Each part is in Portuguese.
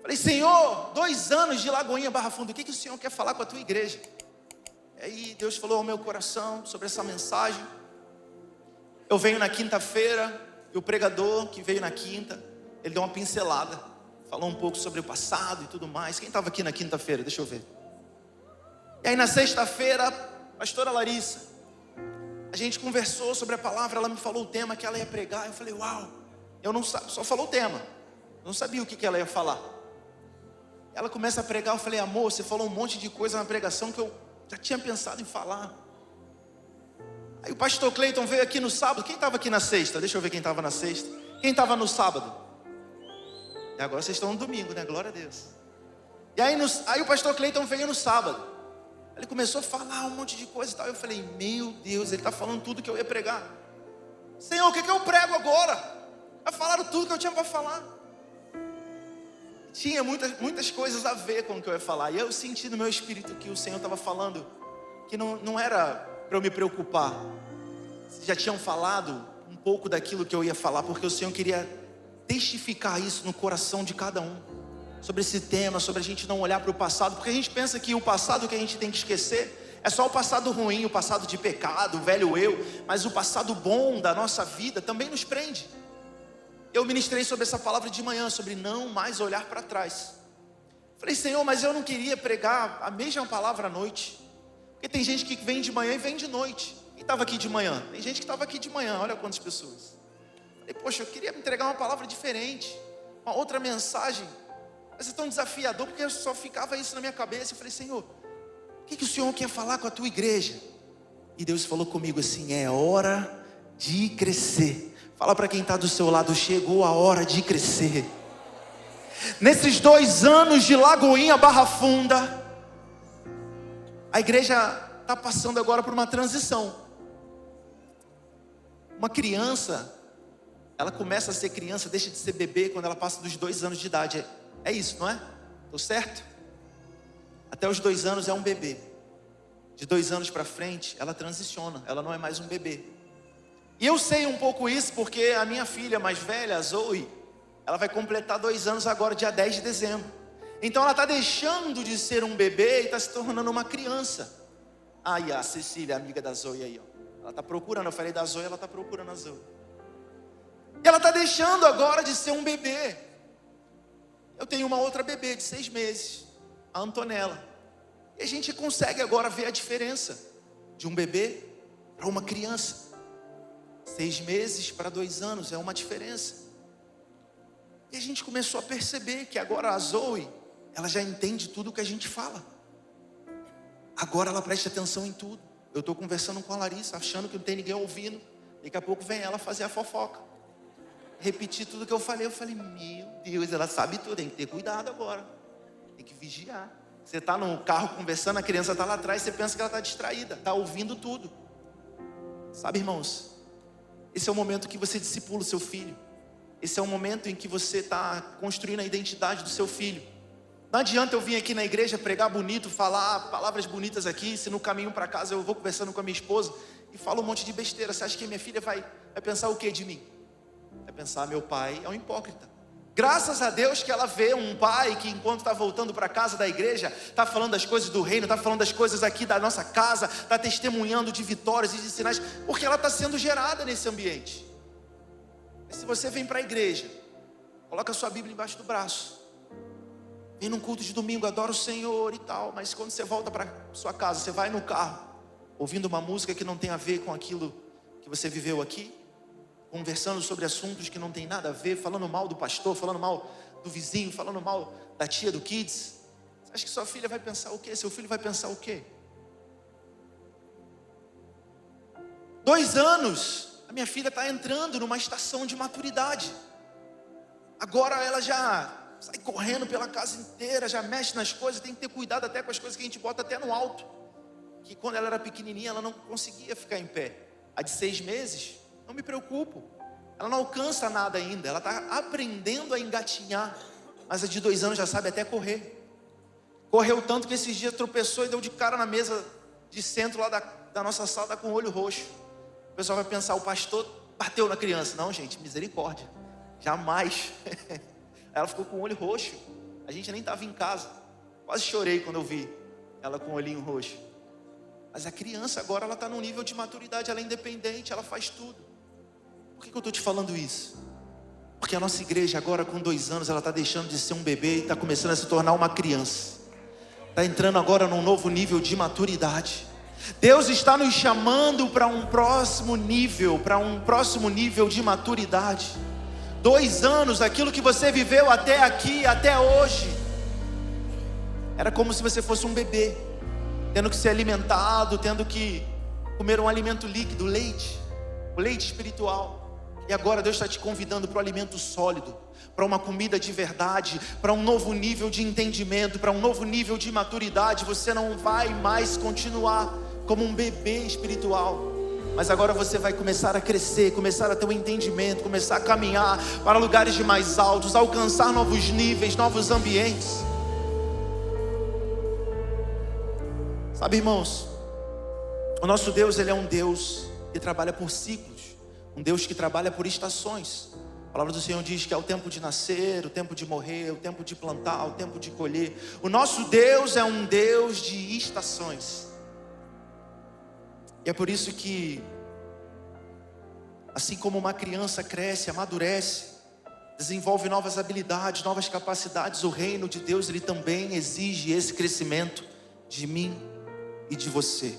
Falei, Senhor, 2 anos de Lagoinha, Barra Funda, o que o Senhor quer falar com a tua igreja? E aí Deus falou ao meu coração sobre essa mensagem. Eu venho na quinta-feira, e o pregador que veio na quinta, ele deu uma pincelada, falou um pouco sobre o passado e tudo mais. Quem estava aqui na quinta-feira? Deixa eu ver. E aí na sexta-feira, pastora Larissa, a gente conversou sobre a palavra, ela me falou o tema que ela ia pregar. Eu falei, uau, eu não sabia, só falou o tema, eu não sabia o que ela ia falar. Ela começa a pregar, eu falei, amor, você falou um monte de coisa na pregação que eu já tinha pensado em falar. Aí o pastor Cleiton veio aqui no sábado. Quem estava aqui na sexta? Deixa eu ver quem estava na sexta. Quem estava no sábado? E agora vocês estão no domingo, né? Glória a Deus. E aí o pastor Cleiton veio no sábado. Ele começou a falar um monte de coisa e tal. Eu falei, meu Deus, ele está falando tudo que eu ia pregar. Senhor, o que eu prego agora? Já falaram tudo que eu tinha para falar. Tinha muitas coisas a ver com o que eu ia falar. E eu senti no meu espírito que o Senhor estava falando que não era para eu me preocupar. Já tinham falado um pouco daquilo que eu ia falar, porque o Senhor queria testificar isso no coração de cada um, sobre esse tema, sobre a gente não olhar para o passado, porque a gente pensa que o passado que a gente tem que esquecer é só o passado ruim, o passado de pecado, o velho eu, mas o passado bom da nossa vida também nos prende. Eu ministrei sobre essa palavra de manhã, sobre não mais olhar para trás. Falei, Senhor, mas eu não queria pregar a mesma palavra à noite, porque tem gente que vem de manhã e vem de noite. Quem estava aqui de manhã? Tem gente que estava aqui de manhã, olha quantas pessoas. Falei, poxa, eu queria me entregar uma palavra diferente, uma outra mensagem, mas é tão desafiador, porque eu só ficava isso na minha cabeça. Eu falei, Senhor, o que o Senhor quer falar com a tua igreja? E Deus falou comigo assim, é hora de crescer. Fala para quem está do seu lado, chegou a hora de crescer. Nesses 2 anos de Lagoinha, Barra Funda, a igreja está passando agora por uma transição. Uma criança, ela começa a ser criança, deixa de ser bebê quando ela passa dos 2 anos de idade. É isso, não é? Estou certo? Até os 2 anos é um bebê. De 2 anos para frente, ela transiciona, ela não é mais um bebê. E eu sei um pouco isso porque a minha filha mais velha, a Zoe, ela vai completar 2 anos agora, dia 10 de dezembro. Então ela está deixando de ser um bebê e está se tornando uma criança. Aí a Cecília, amiga da Zoe aí, ó. Ela está procurando, eu falei da Zoe, ela está procurando a Zoe. E ela está deixando agora de ser um bebê. Eu tenho uma outra bebê de 6 meses, a Antonella. E a gente consegue agora ver a diferença de um bebê para uma criança. 6 meses para 2 anos é uma diferença. E a gente começou a perceber que agora a Zoe, ela já entende tudo o que a gente fala. Agora ela presta atenção em tudo. Eu estou conversando com a Larissa, achando que não tem ninguém ouvindo. Daqui a pouco vem ela fazer a fofoca, repetir tudo que eu falei. Eu falei, meu Deus, ela sabe tudo. Tem que ter cuidado agora, tem que vigiar. Você está no carro conversando, a criança está lá atrás, você pensa que ela está distraída, está ouvindo tudo. Sabe, irmãos, esse é o momento que você discipula o seu filho. Esse é o momento em que você está construindo a identidade do seu filho. Não adianta eu vir aqui na igreja pregar bonito, falar palavras bonitas aqui, se no caminho para casa eu vou conversando com a minha esposa e falo um monte de besteira. Você acha que minha filha vai pensar o que de mim? Vai pensar, meu pai é um hipócrita. Graças a Deus que ela vê um pai que enquanto está voltando para casa da igreja, está falando das coisas do reino, está falando das coisas aqui da nossa casa, está testemunhando de vitórias e de sinais, porque ela está sendo gerada nesse ambiente. E se você vem para a igreja, coloca a sua Bíblia embaixo do braço, vem num culto de domingo, adora o Senhor e tal, mas quando você volta para sua casa, você vai no carro, ouvindo uma música que não tem a ver com aquilo que você viveu aqui, conversando sobre assuntos que não tem nada a ver, falando mal do pastor, falando mal do vizinho, falando mal da tia do Kids. Você acha que sua filha vai pensar o quê? Seu filho vai pensar o quê? 2 anos, a minha filha está entrando numa estação de maturidade. Agora ela já sai correndo pela casa inteira, já mexe nas coisas, tem que ter cuidado até com as coisas que a gente bota até no alto. Que quando ela era pequenininha, ela não conseguia ficar em pé. A de 6 meses, não me preocupo, ela não alcança nada ainda, ela está aprendendo a engatinhar, mas a de 2 anos já sabe até correr. Correu tanto que esses dias tropeçou e deu de cara na mesa de centro lá da nossa sala, está com o olho roxo. O pessoal vai pensar, o pastor bateu na criança. Não, gente, misericórdia, jamais. Ela ficou com o olho roxo. A gente nem estava em casa. Quase chorei quando eu vi ela com o olhinho roxo. Mas a criança agora, ela está num nível de maturidade, ela é independente, ela faz tudo. Por que eu estou te falando isso? Porque a nossa igreja agora com 2 anos, ela está deixando de ser um bebê e está começando a se tornar uma criança. Está entrando agora num novo nível de maturidade. Deus está nos chamando para um próximo nível de maturidade. 2 anos, aquilo que você viveu até aqui, até hoje, era como se você fosse um bebê, tendo que ser alimentado, tendo que comer um alimento líquido, leite, o leite espiritual. E agora Deus está te convidando para o alimento sólido, para uma comida de verdade, para um novo nível de entendimento, para um novo nível de maturidade. Você não vai mais continuar como um bebê espiritual, mas agora você vai começar a crescer, começar a ter um entendimento, começar a caminhar para lugares de mais altos, alcançar novos níveis, novos ambientes. Sabe, irmãos, o nosso Deus, Ele é um Deus que trabalha por ciclos, um Deus que trabalha por estações. A palavra do Senhor diz que é o tempo de nascer, o tempo de morrer, o tempo de plantar, o tempo de colher. O nosso Deus é um Deus de estações. E é por isso que, assim como uma criança cresce, amadurece, desenvolve novas habilidades, novas capacidades, o reino de Deus, Ele também exige esse crescimento de mim e de você.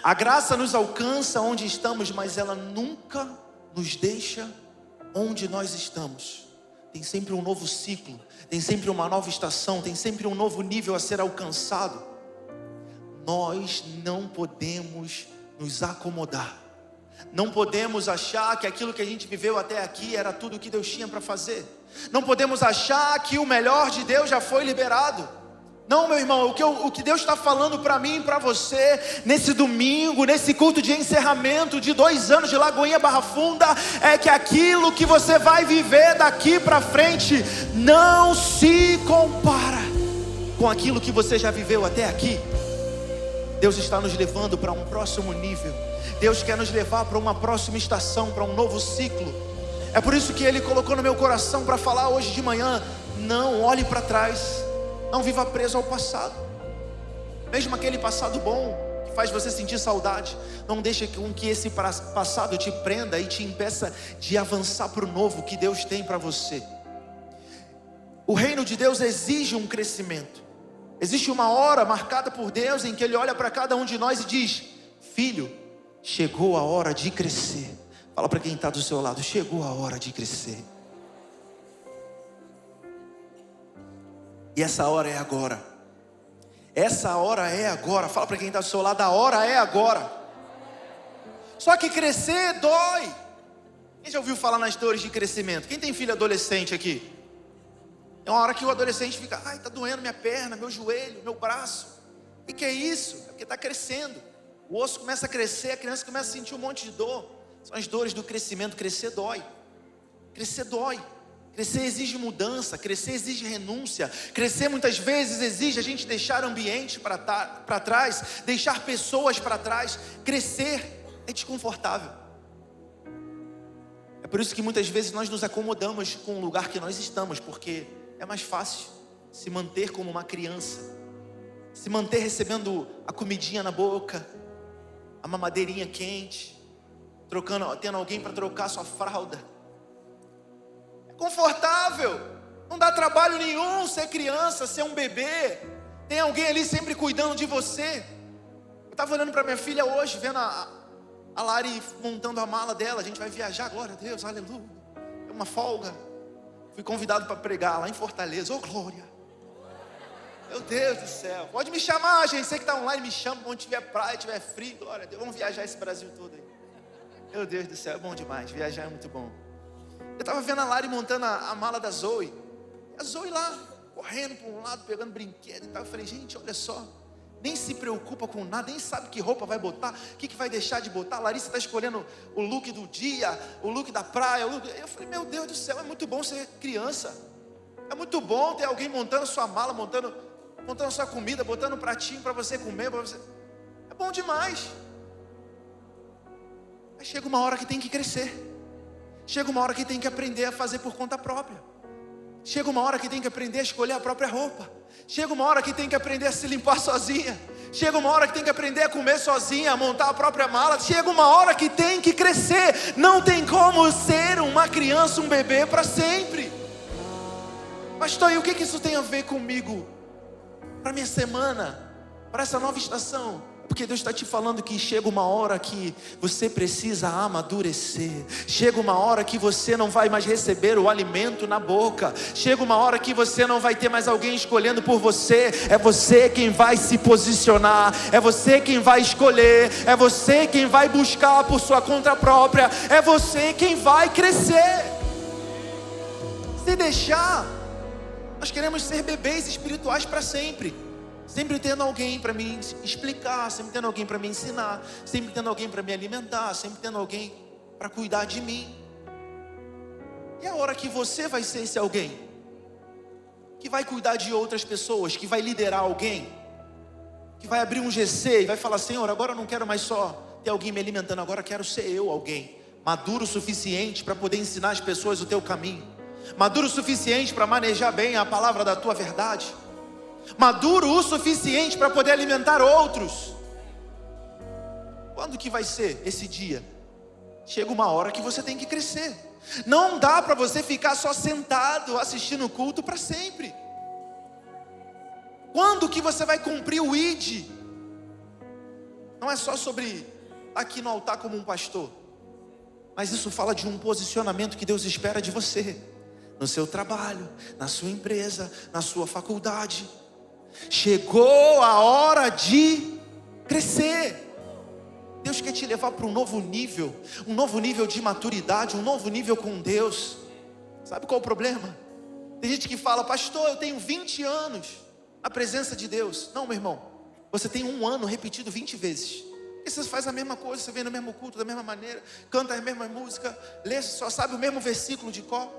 A graça nos alcança onde estamos, mas ela nunca nos deixa onde nós estamos. Tem sempre um novo ciclo, tem sempre uma nova estação, tem sempre um novo nível a ser alcançado. Nós não podemos nos acomodar. Não podemos achar que aquilo que a gente viveu até aqui era tudo o que Deus tinha para fazer. Não podemos achar que o melhor de Deus já foi liberado. Não, meu irmão, o que Deus está falando para mim e para você nesse domingo, nesse culto de encerramento de 2 anos de Lagoinha Barra Funda, é que aquilo que você vai viver daqui para frente não se compara com aquilo que você já viveu até aqui. Deus está nos levando para um próximo nível. Deus quer nos levar para uma próxima estação, para um novo ciclo. É por isso que Ele colocou no meu coração para falar hoje de manhã: não olhe para trás. Não viva preso ao passado. Mesmo aquele passado bom que faz você sentir saudade, não deixe com que esse passado te prenda e te impeça de avançar para o novo que Deus tem para você. O reino de Deus exige um crescimento. Existe uma hora marcada por Deus em que Ele olha para cada um de nós e diz: filho, chegou a hora de crescer. Fala para quem está do seu lado: chegou a hora de crescer. E essa hora é agora. Essa hora é agora. Fala para quem está do seu lado: a hora é agora. Só que crescer dói. Quem já ouviu falar nas dores de crescimento? Quem tem filho adolescente aqui? É uma hora que o adolescente fica: ai, está doendo minha perna, meu joelho, meu braço. O que é isso? É porque está crescendo. O osso começa a crescer, a criança começa a sentir um monte de dor. São as dores do crescimento. Crescer dói. Crescer dói. Crescer exige mudança, crescer exige renúncia. Crescer muitas vezes exige a gente deixar ambiente para trás, deixar pessoas para trás. Crescer é desconfortável. É por isso que muitas vezes nós nos acomodamos com o lugar que nós estamos, porque é mais fácil se manter como uma criança, se manter recebendo a comidinha na boca, a mamadeirinha quente, tendo alguém para trocar sua fralda. Confortável, não dá trabalho nenhum ser criança, ser um bebê. Tem alguém ali sempre cuidando de você. Eu estava olhando para minha filha hoje, vendo a Lari montando a mala dela. A gente vai viajar, glória a Deus, aleluia. É uma folga. Fui convidado para pregar lá em Fortaleza. Oh, glória. Meu Deus do céu. Pode me chamar, gente. Você que está online, me chama. Onde tiver praia, tiver frio, glória a Deus. Vamos viajar esse Brasil todo aí. Meu Deus do céu, é bom demais. Viajar é muito bom. Eu estava vendo a Lari montando a mala da Zoe. A Zoe lá, correndo para um lado, pegando brinquedo e tal. Eu falei: gente, olha só. Nem se preocupa com nada, nem sabe que roupa vai botar, o que vai deixar de botar. A Larissa está escolhendo o look do dia, o look da praia. Eu falei: meu Deus do céu, é muito bom ser criança. É muito bom ter alguém montando sua mala, montando sua comida, botando um pratinho para você comer. É bom demais. Mas chega uma hora que tem que crescer. Chega uma hora que tem que aprender a fazer por conta própria. Chega uma hora que tem que aprender a escolher a própria roupa. Chega uma hora que tem que aprender a se limpar sozinha. Chega uma hora que tem que aprender a comer sozinha, a montar a própria mala. Chega uma hora que tem que crescer. Não tem como ser uma criança, um bebê para sempre. Pastor, e o que isso tem a ver comigo? Para minha semana, para essa nova estação? Porque Deus está te falando que chega uma hora que você precisa amadurecer. Chega uma hora que você não vai mais receber o alimento na boca. Chega uma hora que você não vai ter mais alguém escolhendo por você. É você quem vai se posicionar. É você quem vai escolher. É você quem vai buscar por sua conta própria. É você quem vai crescer. Se deixar, nós queremos ser bebês espirituais para sempre. Sempre tendo alguém para me explicar, sempre tendo alguém para me ensinar, sempre tendo alguém para me alimentar, sempre tendo alguém para cuidar de mim. E a hora que você vai ser esse alguém, que vai cuidar de outras pessoas, que vai liderar alguém, que vai abrir um GC e vai falar: Senhor, agora eu não quero mais só ter alguém me alimentando, agora quero ser eu alguém, maduro o suficiente para poder ensinar as pessoas o teu caminho, maduro o suficiente para manejar bem a palavra da tua verdade, maduro o suficiente para poder alimentar outros. Quando que vai ser esse dia? Chega uma hora que você tem que crescer. Não dá para você ficar só sentado assistindo o culto para sempre. Quando que você vai cumprir o ID? Não é só sobre aqui no altar como um pastor, mas isso fala de um posicionamento que Deus espera de você, no seu trabalho, na sua empresa, na sua faculdade. Chegou a hora de crescer. Deus quer te levar para um novo nível de maturidade, um novo nível com Deus. Sabe qual é o problema? Tem gente que fala: pastor, eu tenho 20 anos na presença de Deus. Não, meu irmão, você tem um ano repetido 20 vezes. E você faz a mesma coisa, você vem no mesmo culto, da mesma maneira, canta a mesma música, lê, só sabe o mesmo versículo de cor.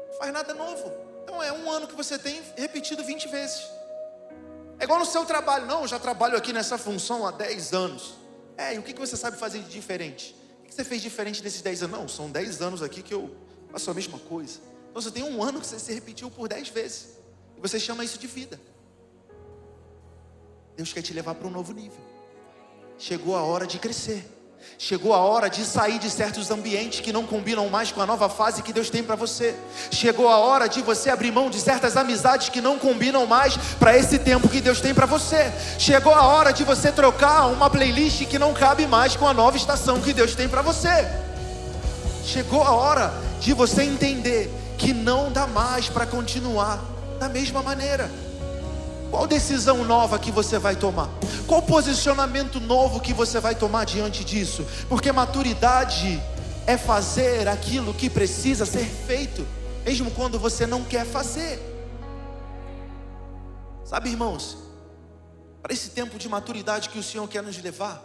Não faz nada novo. Então é um ano que você tem repetido 20 vezes. É igual no seu trabalho. Não, eu já trabalho aqui nessa função há 10 anos. E o que você sabe fazer de diferente? O que você fez diferente nesses 10 anos? Não, são 10 anos aqui que eu faço a mesma coisa. Então você tem um ano que você se repetiu por 10 vezes. E você chama isso de vida. Deus quer te levar para um novo nível. Chegou a hora de crescer. Chegou a hora de sair de certos ambientes que não combinam mais com a nova fase que Deus tem para você. Chegou a hora de você abrir mão de certas amizades que não combinam mais para esse tempo que Deus tem para você. Chegou a hora de você trocar uma playlist que não cabe mais com a nova estação que Deus tem para você. Chegou a hora de você entender que não dá mais para continuar da mesma maneira. Qual decisão nova que você vai tomar? Qual posicionamento novo que você vai tomar diante disso? Porque maturidade é fazer aquilo que precisa ser feito, mesmo quando você não quer fazer. Sabe, irmãos, para esse tempo de maturidade que o Senhor quer nos levar,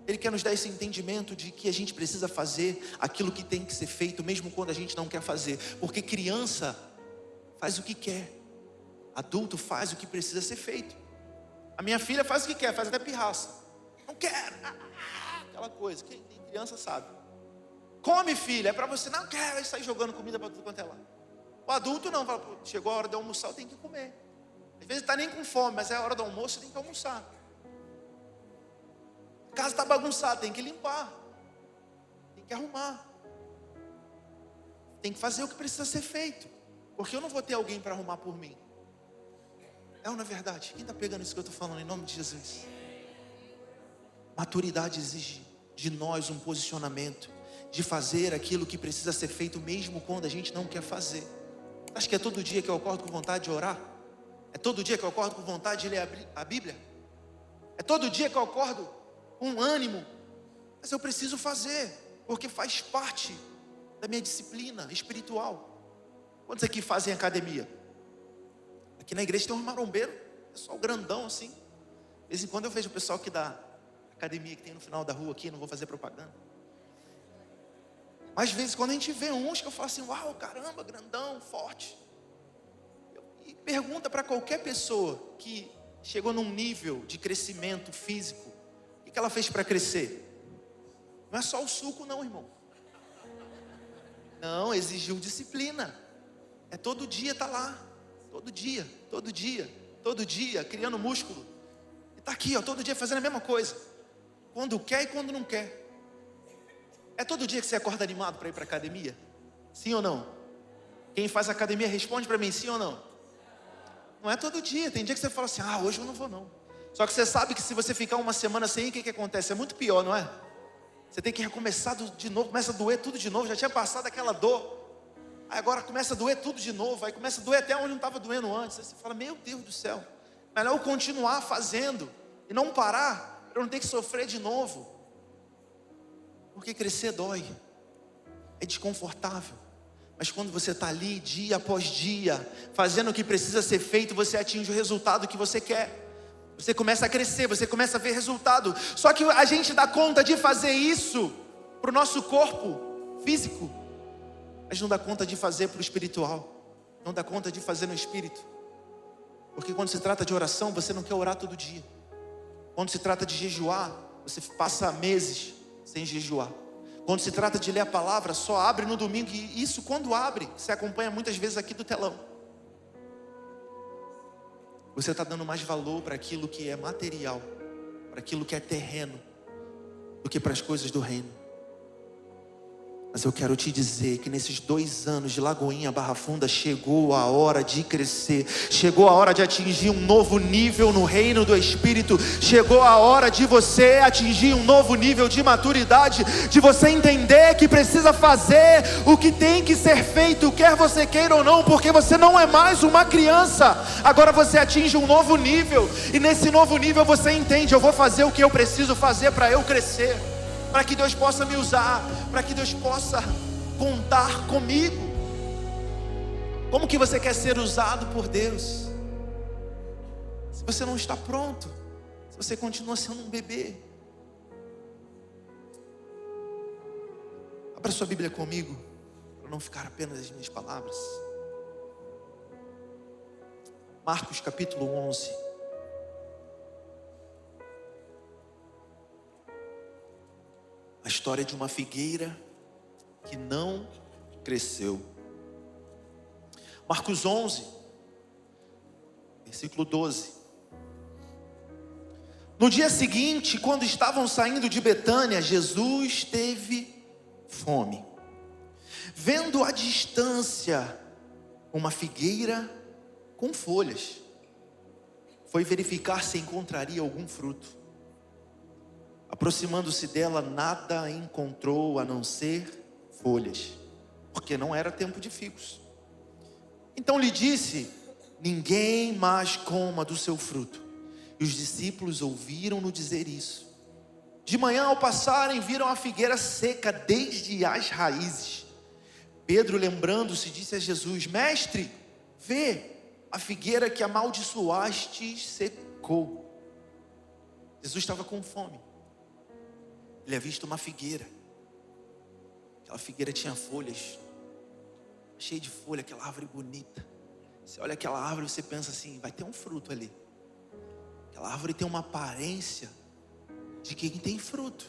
Ele quer nos dar esse entendimento de que a gente precisa fazer aquilo que tem que ser feito, mesmo quando a gente não quer fazer. Porque criança faz o que quer, adulto faz o que precisa ser feito. A minha filha faz o que quer, faz até pirraça. Não quero, aquela coisa, quem tem criança sabe. Come, filha, é para você, não quero, sair jogando comida para tudo quanto é lá. O adulto não, fala: chegou a hora de almoçar, eu tenho que comer. Às vezes está nem com fome, mas é a hora do almoço, tem que almoçar. A casa está bagunçada, tem que limpar, tem que arrumar, tem que fazer o que precisa ser feito, porque eu não vou ter alguém para arrumar por mim. É ou não é verdade? Quem está pegando isso que eu estou falando, em nome de Jesus? Maturidade exige de nós um posicionamento, de fazer aquilo que precisa ser feito, mesmo quando a gente não quer fazer. Acho que é todo dia que eu acordo com vontade de orar? É todo dia que eu acordo com vontade de ler a Bíblia? É todo dia que eu acordo com ânimo? Mas eu preciso fazer, porque faz parte da minha disciplina espiritual. Quantos aqui fazem academia? Aqui na igreja tem um marombeiro, pessoal grandão assim. De vez em quando eu vejo o pessoal aqui da academia que tem no final da rua aqui, não vou fazer propaganda. Mas às vezes quando a gente vê uns que eu falo assim: uau, caramba, grandão, forte. E pergunta para qualquer pessoa que chegou num nível de crescimento físico, o que ela fez para crescer? Não é só o suco não, irmão. Não, exigiu disciplina. É todo dia tá lá. Todo dia, todo dia, todo dia, criando músculo. E tá aqui, ó, todo dia fazendo a mesma coisa. Quando quer e quando não quer. É todo dia que você acorda animado para ir para academia? Sim ou não? Quem faz academia responde para mim, sim ou não? Não é todo dia, tem dia que você fala assim, hoje eu não vou não. Só que você sabe que se você ficar uma semana sem ir, o que acontece? É muito pior, não é? Você tem que recomeçar de novo, começa a doer tudo de novo, já tinha passado aquela dor. Aí agora começa a doer tudo de novo, aí começa a doer até onde não estava doendo antes. Aí você fala, meu Deus do céu, melhor eu continuar fazendo e não parar, para eu não ter que sofrer de novo. Porque crescer dói, é desconfortável. Mas quando você está ali dia após dia, fazendo o que precisa ser feito, você atinge o resultado que você quer. Você começa a crescer, você começa a ver resultado. Só que a gente dá conta de fazer isso para o nosso corpo físico, mas não dá conta de fazer para o espiritual. Não dá conta de fazer no espírito. Porque quando se trata de oração, você não quer orar todo dia. Quando se trata de jejuar, você passa meses sem jejuar. Quando se trata de ler a palavra, só abre no domingo. E isso quando abre, você acompanha muitas vezes aqui do telão. Você está dando mais valor para aquilo que é material, para aquilo que é terreno, do que para as coisas do reino. Mas eu quero te dizer que nesses 2 anos de Lagoinha Barra Funda, chegou a hora de crescer. Chegou a hora de atingir um novo nível no reino do Espírito. Chegou a hora de você atingir um novo nível de maturidade. De você entender que precisa fazer o que tem que ser feito, quer você queira ou não. Porque você não é mais uma criança. Agora você atinge um novo nível. E nesse novo nível você entende, eu vou fazer o que eu preciso fazer para eu crescer. Para que Deus possa me usar, para que Deus possa contar comigo. Como que você quer ser usado por Deus? Se você não está pronto, se você continua sendo um bebê. Abra sua Bíblia comigo, para não ficar apenas as minhas palavras. Marcos capítulo 11. A história de uma figueira que não cresceu. Marcos 11, versículo 12. No dia seguinte, quando estavam saindo de Betânia, Jesus teve fome. Vendo à distância uma figueira com folhas, foi verificar se encontraria algum fruto. Aproximando-se dela, nada encontrou a não ser folhas, porque não era tempo de figos. Então lhe disse: ninguém mais coma do seu fruto. E os discípulos ouviram-no dizer isso. De manhã, ao passarem, viram a figueira seca desde as raízes. Pedro, lembrando-se, disse a Jesus: Mestre, vê, a figueira que amaldiçoaste secou. Jesus estava com fome. Ele havia visto uma figueira. Aquela figueira tinha folhas, cheia de folha, aquela árvore bonita. Você olha aquela árvore e você pensa assim, vai ter um fruto ali. Aquela árvore tem uma aparência de quem tem fruto.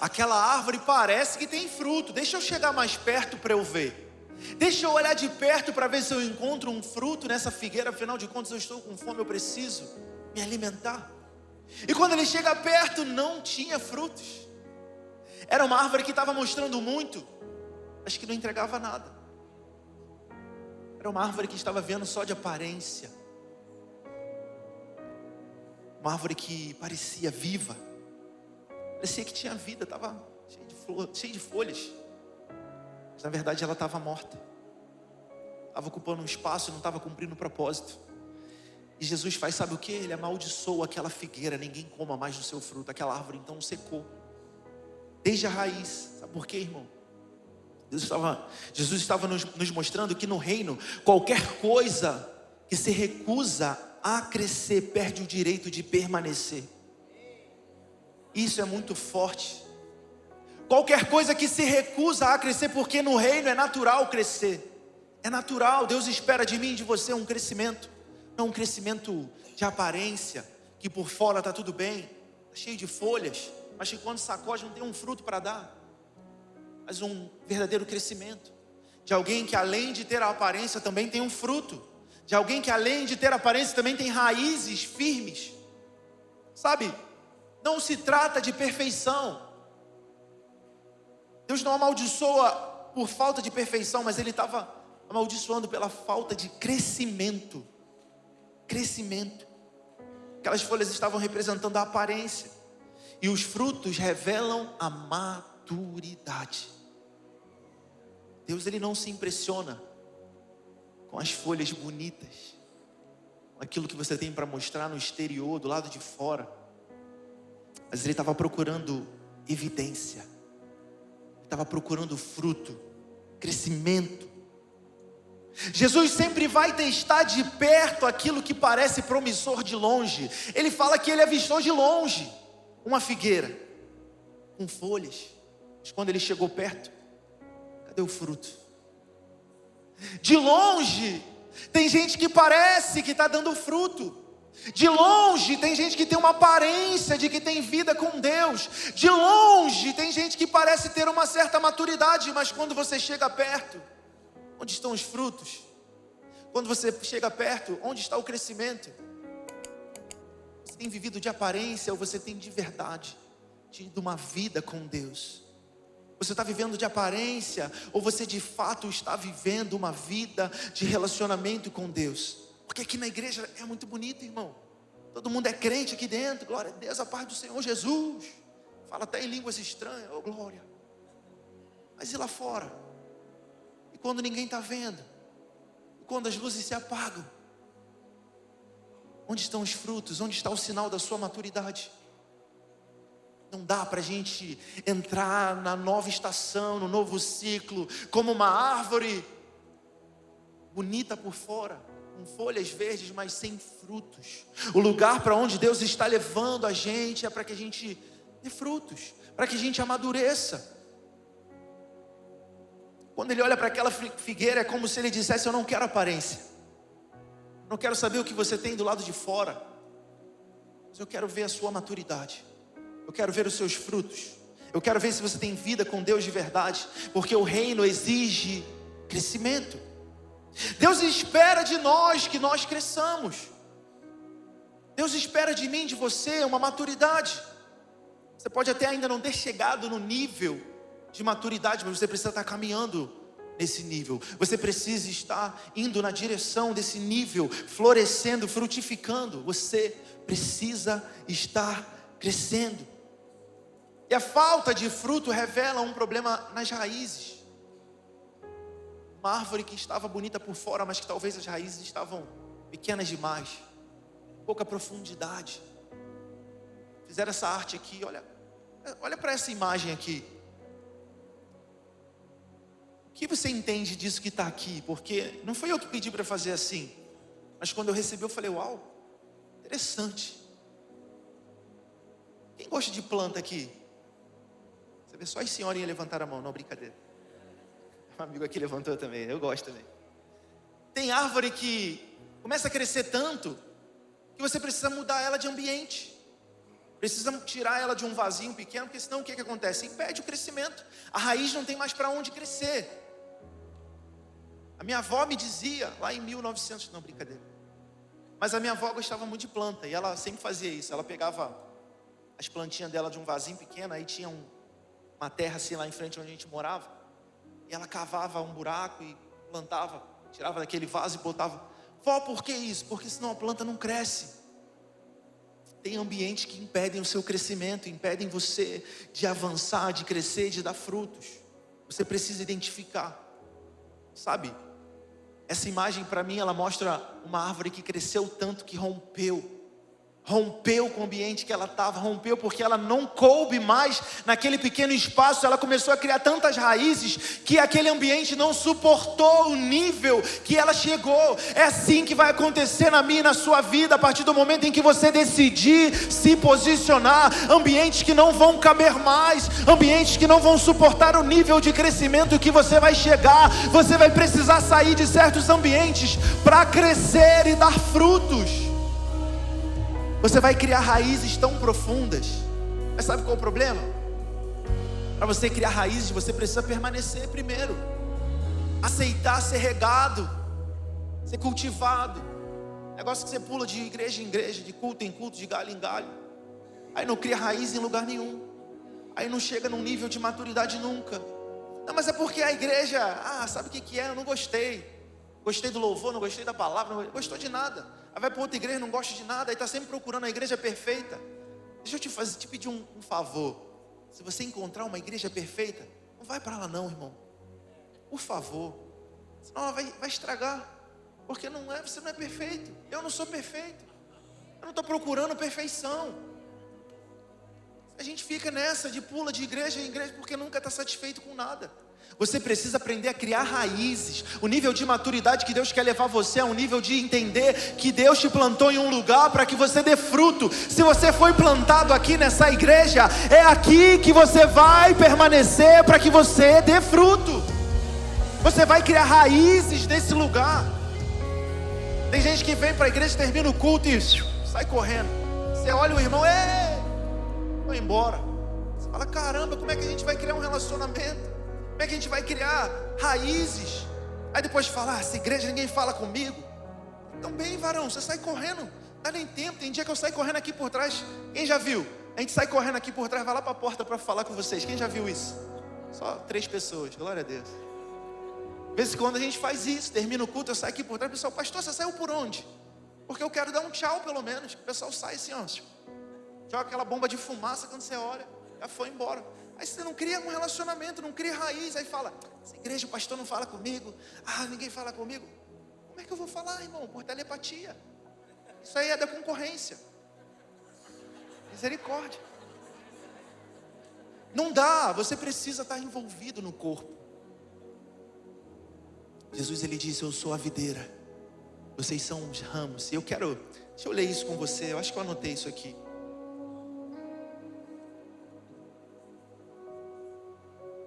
Aquela árvore parece que tem fruto. Deixa eu chegar mais perto para eu ver. Deixa eu olhar de perto para ver se eu encontro um fruto nessa figueira. Afinal de contas eu estou com fome, eu preciso me alimentar. E quando ele chega perto, não tinha frutos. Era uma árvore que estava mostrando muito, mas que não entregava nada. Era uma árvore que estava vendo só de aparência. Uma árvore que parecia viva. Parecia que tinha vida, estava cheia de folhas. Mas na verdade ela estava morta. Estava ocupando um espaço e não estava cumprindo o propósito. E Jesus faz, sabe o que? Ele amaldiçoou aquela figueira, ninguém coma mais do seu fruto. Aquela árvore então secou, desde a raiz. Sabe por quê, irmão? Jesus estava nos mostrando que no reino, qualquer coisa que se recusa a crescer, perde o direito de permanecer. Isso é muito forte. Qualquer coisa que se recusa a crescer, porque no reino é natural crescer. É natural, Deus espera de mim e de você um crescimento. Não um crescimento de aparência, que por fora está tudo bem, está cheio de folhas, mas que quando sacode não tem um fruto para dar, mas um verdadeiro crescimento. de alguém que além de ter a aparência também tem um fruto, de alguém que além de ter aparência também tem raízes firmes. Sabe, não se trata de perfeição. Deus não amaldiçoa por falta de perfeição, mas Ele estava amaldiçoando pela falta de crescimento. Crescimento. Aquelas folhas estavam representando a aparência, e os frutos revelam a maturidade. Deus, Ele não se impressiona com as folhas bonitas, com aquilo que você tem para mostrar no exterior, do lado de fora, mas Ele estava procurando evidência, Ele estava procurando fruto, crescimento. Jesus sempre vai testar de perto aquilo que parece promissor de longe. Ele fala que Ele avistou de longe uma figueira com folhas, mas quando Ele chegou perto, cadê o fruto? De longe tem gente que parece que está dando fruto. De longe tem gente que tem uma aparência de que tem vida com Deus. De longe tem gente que parece ter uma certa maturidade, mas quando você chega perto, onde estão os frutos? Quando você chega perto, onde está o crescimento? Você tem vivido de aparência ou você tem de verdade tido uma vida com Deus? Você está vivendo de aparência ou você de fato está vivendo uma vida de relacionamento com Deus? Porque aqui na igreja é muito bonito, irmão. Todo mundo é crente aqui dentro. Glória a Deus, a paz do Senhor Jesus. Fala até em línguas estranhas. Oh, glória. Mas e lá fora? E quando ninguém está vendo? E quando as luzes se apagam? Onde estão os frutos? Onde está o sinal da sua maturidade? Não dá para a gente entrar na nova estação, no novo ciclo, como uma árvore bonita por fora, com folhas verdes, mas sem frutos. O lugar para onde Deus está levando a gente é para que a gente dê frutos, para que a gente amadureça. Quando Ele olha para aquela figueira, é como se Ele dissesse: eu não quero aparência, não quero saber o que você tem do lado de fora, mas eu quero ver a sua maturidade. Eu quero ver os seus frutos. Eu quero ver se você tem vida com Deus de verdade, porque o reino exige crescimento. Deus espera de nós que nós cresçamos. Deus espera de mim, de você, uma maturidade. Você pode até ainda não ter chegado no nível de maturidade, mas você precisa estar caminhando nesse nível. Você precisa estar indo na direção desse nível, florescendo, frutificando. Você precisa estar crescendo. E a falta de fruto revela um problema nas raízes. Uma árvore que estava bonita por fora, mas que talvez as raízes estavam pequenas demais, pouca profundidade. Fizeram essa arte aqui, olha para essa imagem aqui. O que você entende disso que está aqui? Porque não foi eu que pedi para fazer assim, mas quando eu recebi eu falei: uau, interessante. Quem gosta de planta aqui? Você vê só as senhorinhas levantaram a mão, não, brincadeira. Um amigo aqui levantou também, eu gosto também. Tem árvore que começa a crescer tanto que você precisa mudar ela de ambiente. Precisa tirar ela de um vasinho pequeno, porque senão o que acontece? Impede o crescimento. A raiz não tem mais para onde crescer. A minha avó me dizia, lá em 1900, não, brincadeira. Mas a minha avó gostava muito de planta, e ela sempre fazia isso. Ela pegava as plantinhas dela de um vasinho pequeno, aí tinha uma terra assim lá em frente onde a gente morava, e ela cavava um buraco e plantava, tirava daquele vaso e botava. Vó, por que isso? Porque senão a planta não cresce. Tem ambientes que impedem o seu crescimento, impedem você de avançar, de crescer, de dar frutos. Você precisa identificar. Sabe? Essa imagem para mim, ela mostra uma árvore que cresceu tanto que rompeu com o ambiente que ela estava, rompeu porque ela não coube mais naquele pequeno espaço. Ela começou a criar tantas raízes que aquele ambiente não suportou o nível que ela chegou. É assim que vai acontecer na minha e na sua vida, a partir do momento em que você decidir se posicionar. Ambientes que não vão caber mais, ambientes que não vão suportar o nível de crescimento que você vai chegar. Você vai precisar sair de certos ambientes para crescer e dar frutos. Você vai criar raízes tão profundas. Mas sabe qual é o problema? Para você criar raízes, você precisa permanecer primeiro. aceitar ser regado, ser cultivado. Negócio que você pula de igreja em igreja, de culto em culto, de galho em galho. Aí não cria raiz em lugar nenhum. Aí não chega num nível de maturidade nunca. Não, mas é porque a igreja, sabe o que é? Eu não gostei. Gostei do louvor, não gostei da palavra, não gostou de nada. Aí vai para outra igreja, não gosta de nada. Aí está sempre procurando a igreja perfeita. Deixa eu te pedir um favor. Se você encontrar uma igreja perfeita, não vai para lá não, irmão. Por favor. Senão ela vai estragar. Porque você não é perfeito. Eu não sou perfeito. Eu não estou procurando perfeição. A gente fica nessa de pula de igreja em igreja porque nunca está satisfeito com nada. Você precisa aprender a criar raízes. O nível de maturidade que Deus quer levar você é um nível de entender que Deus te plantou em um lugar para que você dê fruto. Se você foi plantado aqui nessa igreja, é aqui que você vai permanecer para que você dê fruto. Você vai criar raízes nesse lugar. Tem gente que vem para a igreja, termina o culto e sai correndo. Você olha o irmão, vai embora. Você fala, caramba, como é que a gente vai criar um relacionamento? Como é que a gente vai criar raízes? Aí depois fala, essa igreja ninguém fala comigo. Então bem, varão, você sai correndo, não dá nem tempo. Tem dia que eu saio correndo aqui por trás. Quem já viu? A gente sai correndo aqui por trás, vai lá para a porta para falar com vocês. Quem já viu isso? Só 3 pessoas, glória a Deus. De vez em quando a gente faz isso, termina o culto, eu saio aqui por trás. O pessoal, pastor, você saiu por onde? Porque eu quero dar um tchau pelo menos. O pessoal sai assim, joga aquela bomba de fumaça quando você olha, já foi embora. Aí você não cria um relacionamento, não cria raiz. Aí fala, essa igreja o pastor não fala comigo. Ninguém fala comigo. Como é que eu vou falar, irmão? Por telepatia. Isso aí é da concorrência. Misericórdia. Não dá, você precisa estar envolvido no corpo. Jesus, ele disse, eu sou a videira, vocês são os ramos. E deixa eu ler isso com você, eu acho que eu anotei isso aqui.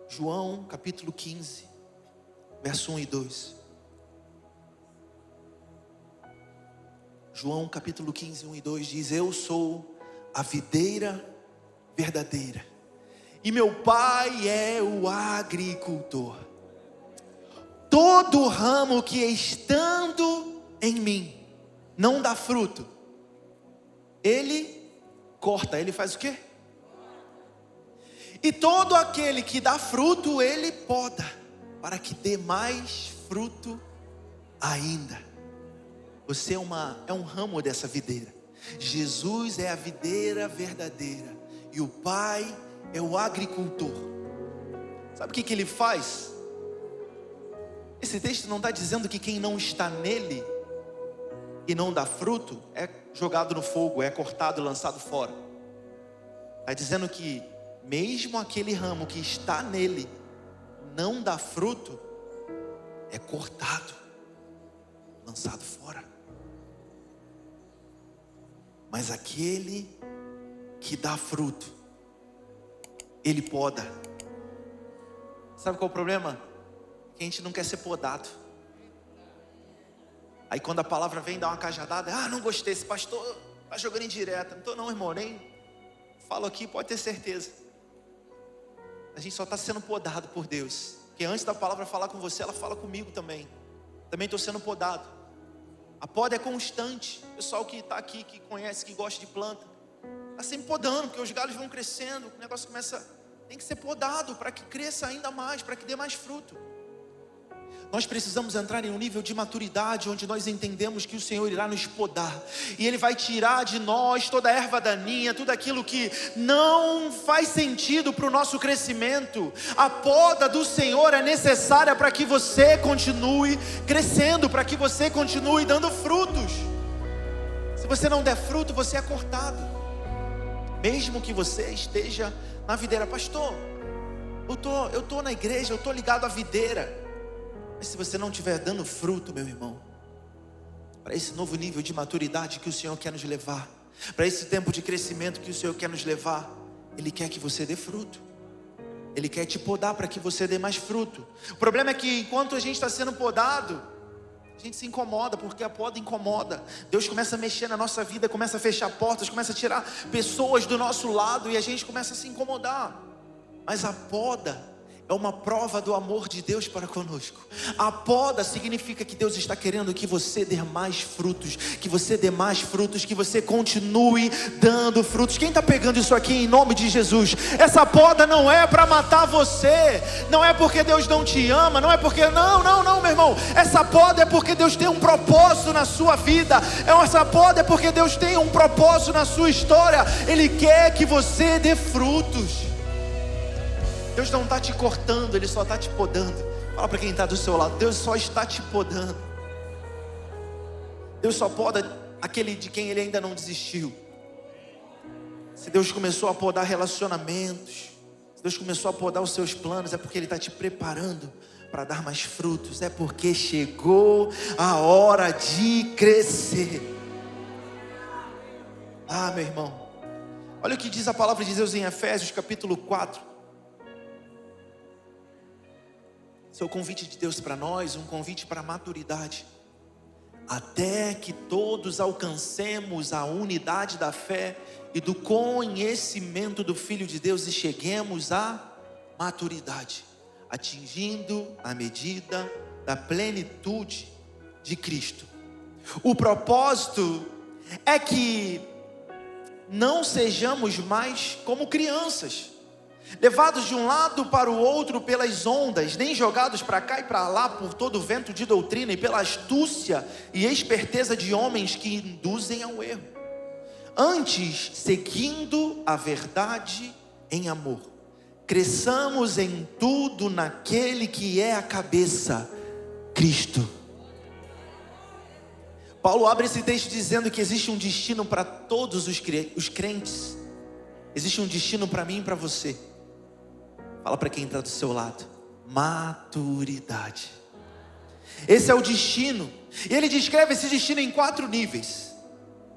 João capítulo 15, verso 1 e 2. João capítulo 15, 1 e 2 diz, eu sou a videira verdadeira, e meu pai é o agricultor. Todo ramo que estando em mim não dá fruto, ele corta, ele faz o quê? E todo aquele que dá fruto, ele poda, para que dê mais fruto ainda. Você é um ramo dessa videira. Jesus é a videira verdadeira, e o Pai é o agricultor. Sabe o que ele faz? Esse texto não está dizendo que quem não está nele e não dá fruto é jogado no fogo, é cortado e lançado fora. Está dizendo que mesmo aquele ramo que está nele não dá fruto, é cortado, lançado fora. Mas aquele que dá fruto, ele poda. Sabe qual é o problema? Que a gente não quer ser podado. Aí quando a palavra vem dar uma cajadada, não gostei, esse pastor está jogando indireta. Não estou não, irmão, nem falo aqui, pode ter certeza. A gente só está sendo podado por Deus. Porque antes da palavra falar com você, ela fala comigo também. Também estou sendo podado. A poda é constante. O pessoal que está aqui, que conhece, que gosta de planta, está sempre podando, porque os galhos vão crescendo, o negócio tem que ser podado para que cresça ainda mais, para que dê mais fruto. Nós precisamos entrar em um nível de maturidade onde nós entendemos que o Senhor irá nos podar, e Ele vai tirar de nós toda a erva daninha, tudo aquilo que não faz sentido para o nosso crescimento. A poda do Senhor é necessária para que você continue crescendo, para que você continue dando frutos. Se você não der fruto, você é cortado. Mesmo que você esteja na videira, pastor, eu estou na igreja, eu estou ligado à videira. Mas se você não estiver dando fruto, meu irmão, para esse novo nível de maturidade que o Senhor quer nos levar, para esse tempo de crescimento que o Senhor quer nos levar, Ele quer que você dê fruto. Ele quer te podar para que você dê mais fruto. O problema é que enquanto a gente está sendo podado, a gente se incomoda, porque a poda incomoda. Deus começa a mexer na nossa vida, começa a fechar portas, começa a tirar pessoas do nosso lado, e a gente começa a se incomodar. Mas a poda, É uma prova do amor de Deus para conosco. A poda significa que Deus está querendo que você dê mais frutos, que você dê mais frutos, que você continue dando frutos. Quem está pegando isso aqui em nome de Jesus? Essa poda não é para matar você, não é porque Deus não te ama, não é porque, não, meu irmão. Essa poda é porque Deus tem um propósito na sua vida. Essa poda é porque Deus tem um propósito na sua história. Ele quer que você dê frutos. Deus não está te cortando, Ele só está te podando. Fala para quem está do seu lado: Deus só está te podando. Deus só poda aquele de quem Ele ainda não desistiu. Se Deus começou a podar relacionamentos, se Deus começou a podar os seus planos, é porque Ele está te preparando para dar mais frutos. É porque chegou a hora de crescer. Meu irmão, olha o que diz a palavra de Deus em Efésios capítulo 4. Esse é o convite de Deus para nós, um convite para a maturidade. Até que todos alcancemos a unidade da fé e do conhecimento do Filho de Deus e cheguemos à maturidade, atingindo a medida da plenitude de Cristo. O propósito é que não sejamos mais como crianças, levados de um lado para o outro pelas ondas, nem jogados para cá e para lá por todo o vento de doutrina e pela astúcia e esperteza de homens que induzem ao erro. Antes, seguindo a verdade em amor, cresçamos em tudo naquele que é a cabeça, Cristo. Paulo abre esse texto dizendo que existe um destino para todos os crentes. Existe um destino para mim e para você. Fala para quem está do seu lado: maturidade. Esse é o destino. E ele descreve esse destino em 4 níveis: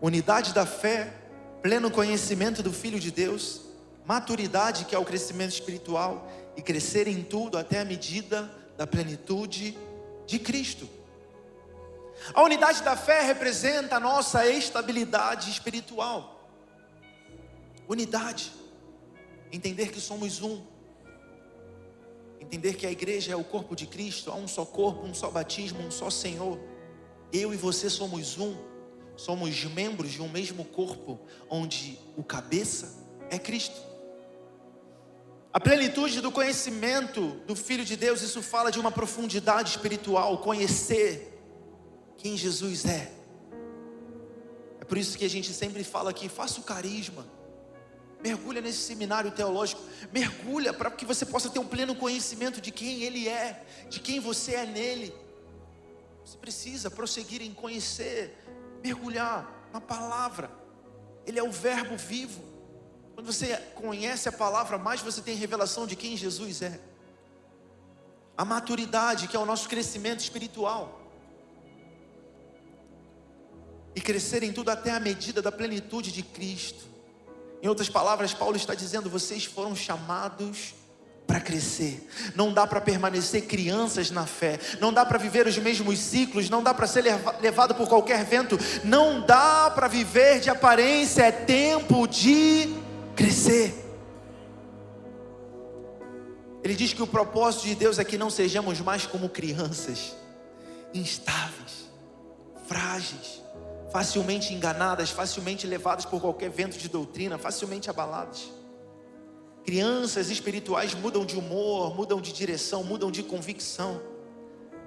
unidade da fé, pleno conhecimento do Filho de Deus, maturidade, que é o crescimento espiritual, e crescer em tudo até a medida da plenitude de Cristo. A unidade da fé representa a nossa estabilidade espiritual. Unidade, entender que somos um, entender que a igreja é o corpo de Cristo, há um só corpo, um só batismo, um só Senhor. Eu e você somos um, somos membros de um mesmo corpo, onde o cabeça é Cristo. A plenitude do conhecimento do Filho de Deus, isso fala de uma profundidade espiritual, conhecer quem Jesus é. É por isso que a gente sempre fala aqui: faça o carisma, mergulha nesse seminário teológico, mergulha para que você possa ter um pleno conhecimento de quem Ele é, de quem você é nele. Você precisa prosseguir em conhecer, mergulhar na palavra. Ele é o verbo vivo. Quando você conhece a palavra, mais você tem revelação de quem Jesus é. A maturidade, que é o nosso crescimento espiritual, e crescer em tudo até a medida da plenitude de Cristo. Em outras palavras, Paulo está dizendo: vocês foram chamados para crescer. Não dá para permanecer crianças na fé, não dá para viver os mesmos ciclos, não dá para ser levado por qualquer vento, não dá para viver de aparência. É tempo de crescer. Ele diz que o propósito de Deus é que não sejamos mais como crianças, instáveis, frágeis, facilmente enganadas, facilmente levadas por qualquer vento de doutrina, facilmente abaladas. Crianças espirituais mudam de humor, mudam de direção, mudam de convicção.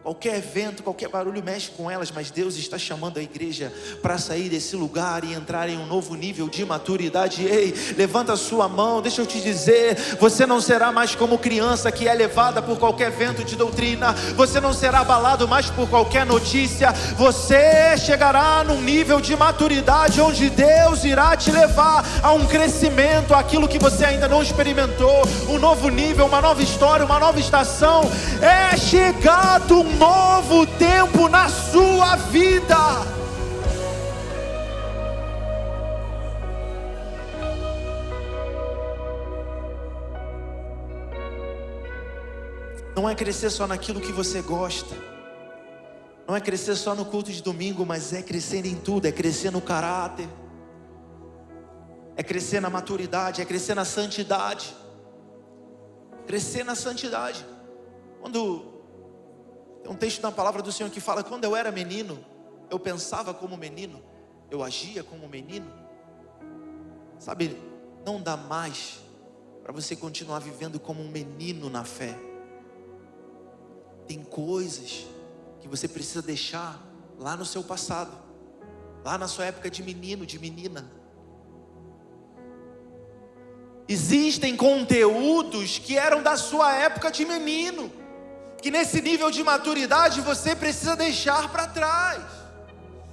Qualquer vento, qualquer barulho mexe com elas, mas Deus está chamando a igreja para sair desse lugar e entrar em um novo nível de maturidade. Ei, levanta a sua mão, deixa eu te dizer: você não será mais como criança que é levada por qualquer vento de doutrina, você não será abalado mais por qualquer notícia. Você chegará num nível de maturidade onde Deus irá te levar a um crescimento, aquilo que você ainda não experimentou, um novo nível, uma nova história, uma nova estação. É chegado um novo tempo na sua vida. Não é crescer só naquilo que você gosta, não é crescer só no culto de domingo, mas é crescer em tudo, é crescer no caráter, é crescer na maturidade, é crescer na santidade, crescer na santidade. Quando tem um texto na palavra do Senhor que fala: quando eu era menino, eu pensava como menino, eu agia como menino. Sabe, não dá mais para você continuar vivendo como um menino na fé. Tem coisas que você precisa deixar lá no seu passado, lá na sua época de menino, de menina. Existem conteúdos que eram da sua época de menino, que nesse nível de maturidade você precisa deixar para trás.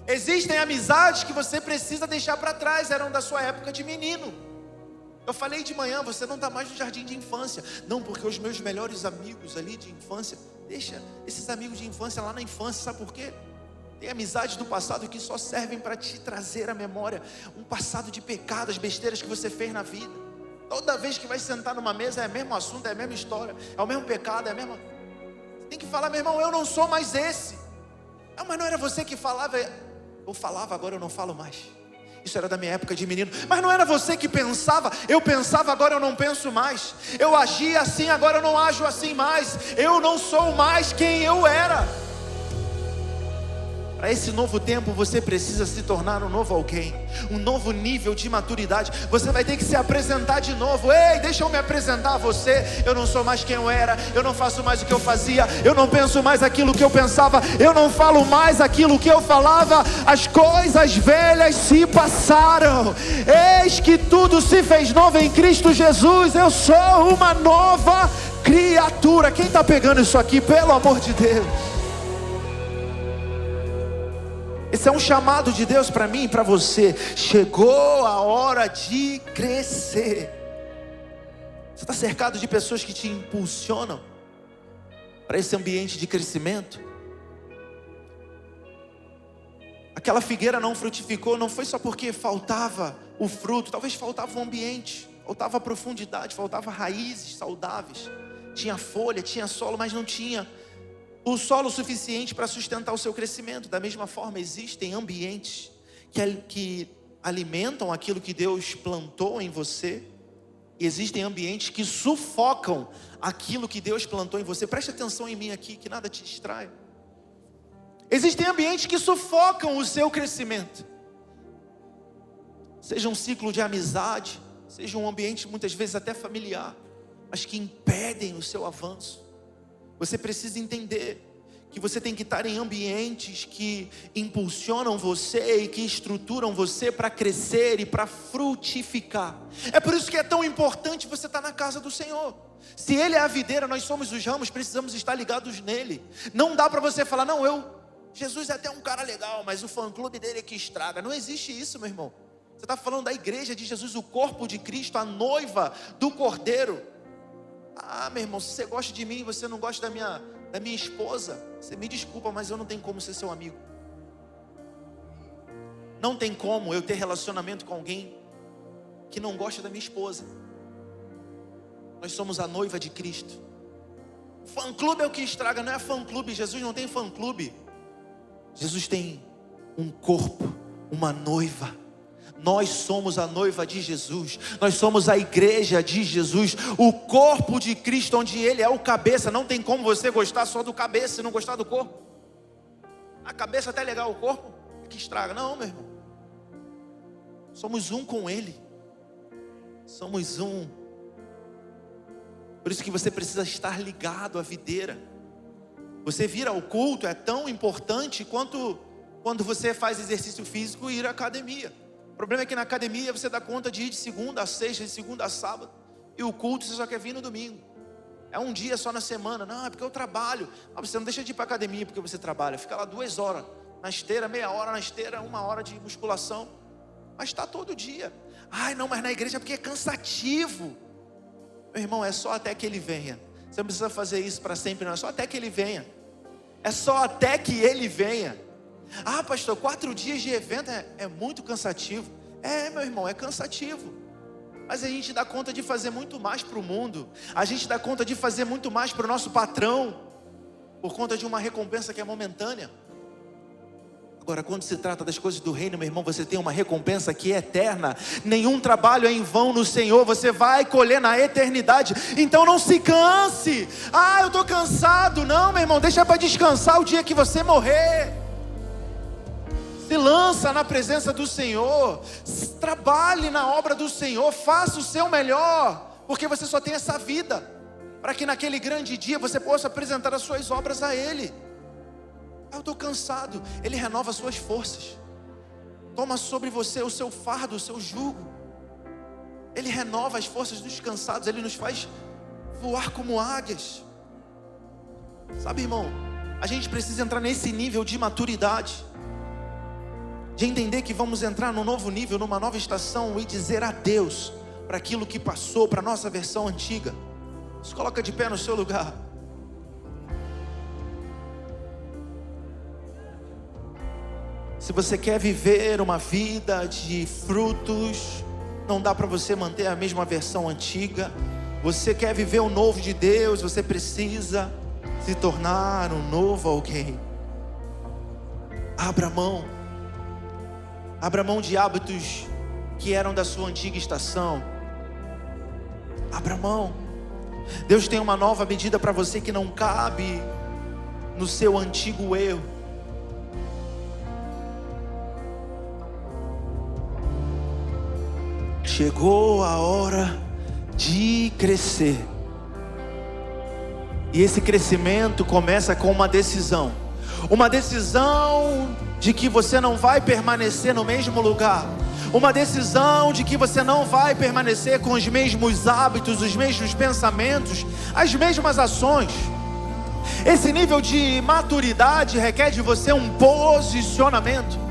Existem amizades que você precisa deixar para trás, eram da sua época de menino. Eu falei de manhã, você não está mais no jardim de infância. Não, porque os meus melhores amigos ali de infância, deixa esses amigos de infância lá na infância, sabe por quê? Tem amizades do passado que só servem para te trazer à memória um passado de pecados, besteiras que você fez na vida. Toda vez que vai sentar numa mesa é o mesmo assunto, é a mesma história, é o mesmo pecado, é a mesma... Você tem que falar: meu irmão, eu não sou mais esse. Ah, mas não era você que falava? Eu falava, agora eu não falo mais. Isso era da minha época de menino. Mas não era você que pensava? Eu pensava, agora eu não penso mais. Eu agia assim, agora eu não ajo assim mais. Eu não sou mais quem eu era. Para esse novo tempo você precisa se tornar um novo alguém, um novo nível de maturidade. Você vai ter que se apresentar de novo. Ei, deixa eu me apresentar a você. Eu não sou mais quem eu era, eu não faço mais o que eu fazia, eu não penso mais aquilo que eu pensava, eu não falo mais aquilo que eu falava. As coisas velhas se passaram, eis que tudo se fez novo em Cristo Jesus. Eu sou uma nova criatura. Quem está pegando isso aqui, pelo amor de Deus? Esse é um chamado de Deus para mim e para você. Chegou a hora de crescer. Você está cercado de pessoas que te impulsionam para esse ambiente de crescimento? Aquela figueira não frutificou, não foi só porque faltava o fruto, talvez faltava o ambiente, faltava profundidade, faltava raízes saudáveis. Tinha folha, tinha solo, mas não tinha o solo suficiente para sustentar o seu crescimento. Da mesma forma, existem ambientes que alimentam aquilo que Deus plantou em você, e existem ambientes que sufocam aquilo que Deus plantou em você. Preste atenção em mim aqui, que nada te distraia. Existem ambientes que sufocam o seu crescimento, seja um ciclo de amizade, seja um ambiente muitas vezes até familiar, mas que impedem o seu avanço. Você precisa entender que você tem que estar em ambientes que impulsionam você e que estruturam você para crescer e para frutificar. É por isso que é tão importante você estar na casa do Senhor. Se Ele é a videira, nós somos os ramos, precisamos estar ligados nele. Não dá para você falar: não, Jesus é até um cara legal, mas o fã-clube dele é que estraga. Não existe isso, meu irmão. Você está falando da igreja de Jesus, o corpo de Cristo, a noiva do Cordeiro. Ah, meu irmão, se você gosta de mim e você não gosta da minha esposa, você me desculpa, mas eu não tenho como ser seu amigo. Não tem como eu ter relacionamento com alguém que não gosta da minha esposa. Nós somos a noiva de Cristo. Fã-clube é o que estraga, não é fã-clube. Jesus não tem fã-clube. Jesus tem um corpo, uma noiva. Nós somos a noiva de Jesus, nós somos a igreja de Jesus, o corpo de Cristo, onde Ele é o cabeça. Não tem como você gostar só do cabeça e não gostar do corpo. A cabeça até é legal, o corpo é que estraga. Não, meu irmão, somos um com Ele, somos um. Por isso que você precisa estar ligado à videira. Você vir ao culto é tão importante quanto quando você faz exercício físico e ir à academia. O problema é que na academia você dá conta de ir de segunda a sexta, de segunda a sábado, e o culto você só quer vir no domingo. É um dia só na semana. Não, é porque eu trabalho. Você não deixa de ir para a academia porque você trabalha. Fica lá 2 horas na esteira, meia hora na esteira, 1 hora de musculação. Mas está todo dia. Ai, não, mas na igreja é porque é cansativo. Meu irmão, é só até que Ele venha. Você não precisa fazer isso para sempre, não. É só até que Ele venha. É só até que Ele venha. Ah, pastor, 4 dias de evento é muito cansativo. É, meu irmão, é cansativo. Mas a gente dá conta de fazer muito mais para o mundo. A gente dá conta de fazer muito mais para o nosso patrão, por conta de uma recompensa que é momentânea. Agora, quando se trata das coisas do reino, meu irmão, você tem uma recompensa que é eterna. Nenhum trabalho é em vão no Senhor, você vai colher na eternidade. Então não se canse. Eu estou cansado. Não, meu irmão, deixa para descansar o dia que você morrer. Se lança na presença do Senhor. Trabalhe na obra do Senhor, faça o seu melhor, porque você só tem essa vida, para que naquele grande dia você possa apresentar as suas obras a Ele. Eu estou cansado. Ele renova as suas forças. Toma sobre você o seu fardo, o seu jugo. Ele renova as forças dos cansados. Ele nos faz voar como águias. Sabe, irmão, a gente precisa entrar nesse nível de maturidade, de entender que vamos entrar num novo nível, numa nova estação, e dizer adeus para aquilo que passou, para a nossa versão antiga. Se coloca de pé no seu lugar. Se você quer viver uma vida de frutos, não dá para você manter a mesma versão antiga. Você quer viver o novo de Deus, você precisa se tornar um novo alguém. Abra mão de hábitos que eram da sua antiga estação. Abra mão. Deus tem uma nova medida para você que não cabe no seu antigo eu. Chegou a hora de crescer. E esse crescimento começa com uma decisão. Uma decisão de que você não vai permanecer no mesmo lugar. Uma decisão de que você não vai permanecer com os mesmos hábitos, os mesmos pensamentos, as mesmas ações. Esse nível de maturidade requer de você um posicionamento.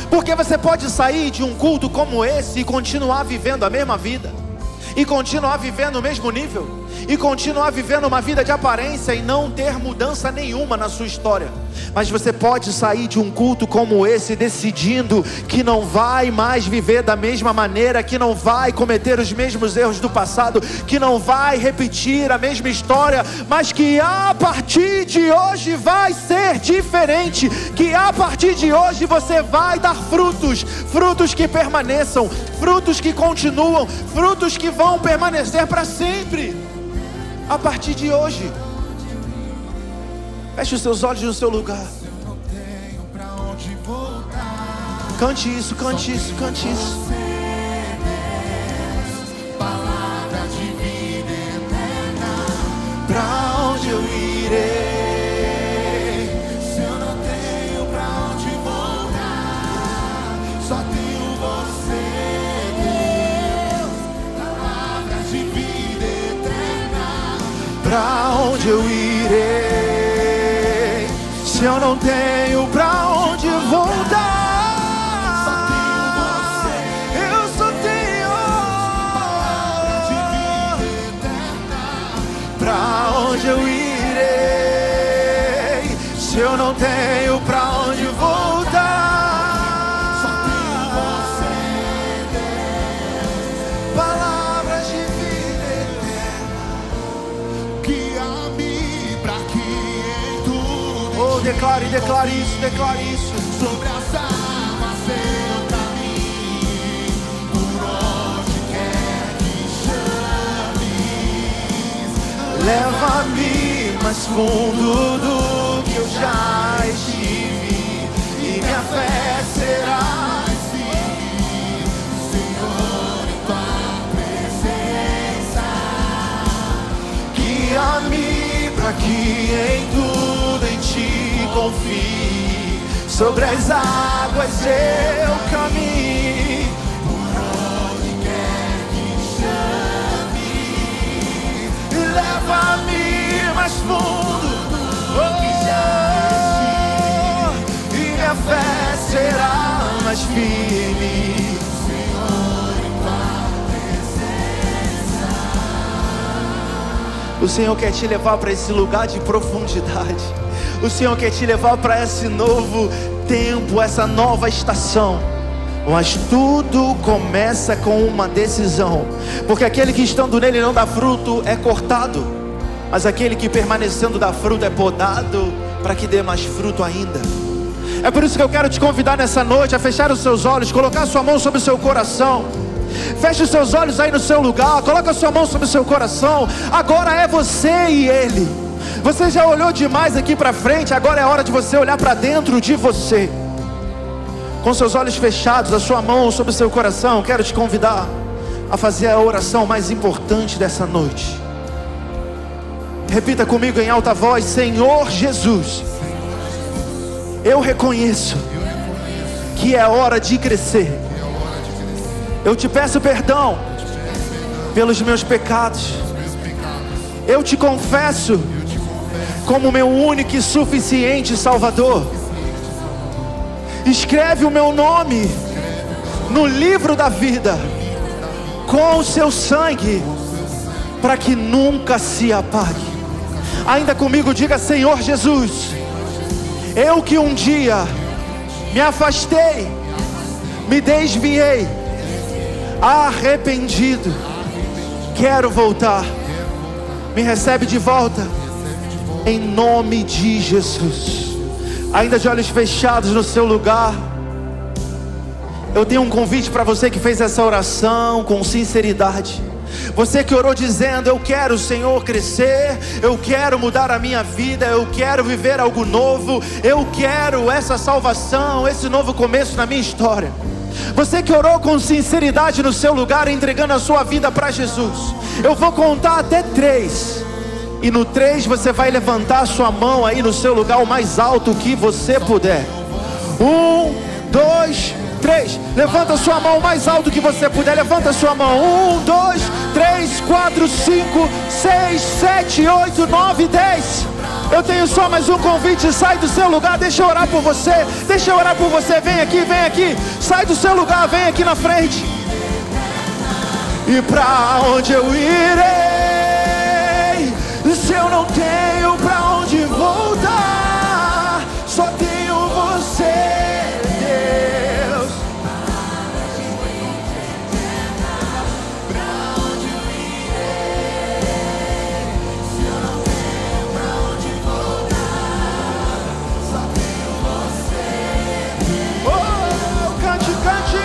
Porque você pode sair de um culto como esse e continuar vivendo a mesma vida, e continuar vivendo o mesmo nível, e continuar vivendo uma vida de aparência e não ter mudança nenhuma na sua história. Mas você pode sair de um culto como esse decidindo que não vai mais viver da mesma maneira, que não vai cometer os mesmos erros do passado, que não vai repetir a mesma história, mas que a partir de hoje vai ser diferente, que a partir de hoje você vai dar frutos, frutos que permaneçam, frutos que continuam, frutos que vão permanecer para sempre. A partir de hoje, feche os seus olhos no seu lugar. Cante isso, cante isso, cante isso. Palavra de vida eterna. Pra onde eu irei? Se eu não tenho pra onde voltar, só tenho você, Deus. Palavra de vida eterna. Pra onde eu irei? Se eu não tenho pra onde voltar, eu só tenho Palavra de vida eterna. pra onde eu irei? Se eu não tenho pra onde voltar, Só tenho você, Deus. palavras de vida eterna. Guia-me pra que em tudo Oh, declare isso, declare isso. sobre as águas eu caminho, por onde quer que chames. Leva-me mais fundo do que eu já estive, e minha fé será Assim, Senhor, em tua presença. guia-me para que em tudo em ti confie. Sobre as águas eu caminho, Por onde quer que chame, leva-me mais fundo, e minha fé será mais firme. Senhor, em tua presença. O Senhor quer te levar para esse lugar de profundidade. O Senhor quer te levar para esse novo tempo, essa nova estação. Mas tudo começa com uma decisão. Porque aquele que estando nele não dá fruto é cortado, mas aquele que permanecendo dá fruto é podado para que dê mais fruto ainda. É por isso que eu quero te convidar nessa noite a fechar os seus olhos, colocar a sua mão sobre o seu coração. Feche os seus olhos aí no seu lugar, coloca a sua mão sobre o seu coração. Agora é você e Ele. Você já olhou demais aqui para frente, agora é hora de você olhar para dentro de você. Com seus olhos fechados, a sua mão sobre o seu coração, quero te convidar a fazer a oração mais importante dessa noite. Repita comigo em alta voz: Senhor Jesus, eu reconheço que é hora de crescer. Eu te peço perdão pelos meus pecados. Eu te confesso como meu único e suficiente Salvador. Escreve o meu nome no livro da vida com o seu sangue, para que nunca se apague. Ainda comigo, diga: Senhor Jesus, eu que um dia me afastei, me desviei, arrependido, quero voltar. Me recebe de volta, em nome de Jesus. Ainda de olhos fechados no seu lugar, eu tenho um convite para você que fez essa oração com sinceridade. Você que orou dizendo: eu quero, Senhor, crescer, eu quero mudar a minha vida, eu quero viver algo novo, eu quero essa salvação, esse novo começo na minha história. Você que orou com sinceridade no seu lugar, entregando a sua vida para Jesus, eu vou contar até 3. E no 3 você vai levantar a sua mão aí no seu lugar, o mais alto que você puder. 1, 2, 3. Levanta a sua mão o mais alto que você puder. Levanta a sua mão. 1, 2, 3, 4, 5, 6, 7, 8, 9, 10. Eu tenho só mais um convite. Sai do seu lugar, deixa eu orar por você. Deixa eu orar por você. Vem aqui, vem aqui. Sai do seu lugar, vem aqui na frente. E pra onde eu irei se eu não tenho pra onde voltar? Só tenho você, Deus. Pra onde eu irei se eu não tenho pra onde voltar? Só tenho você, Deus. Oh, cante, cante.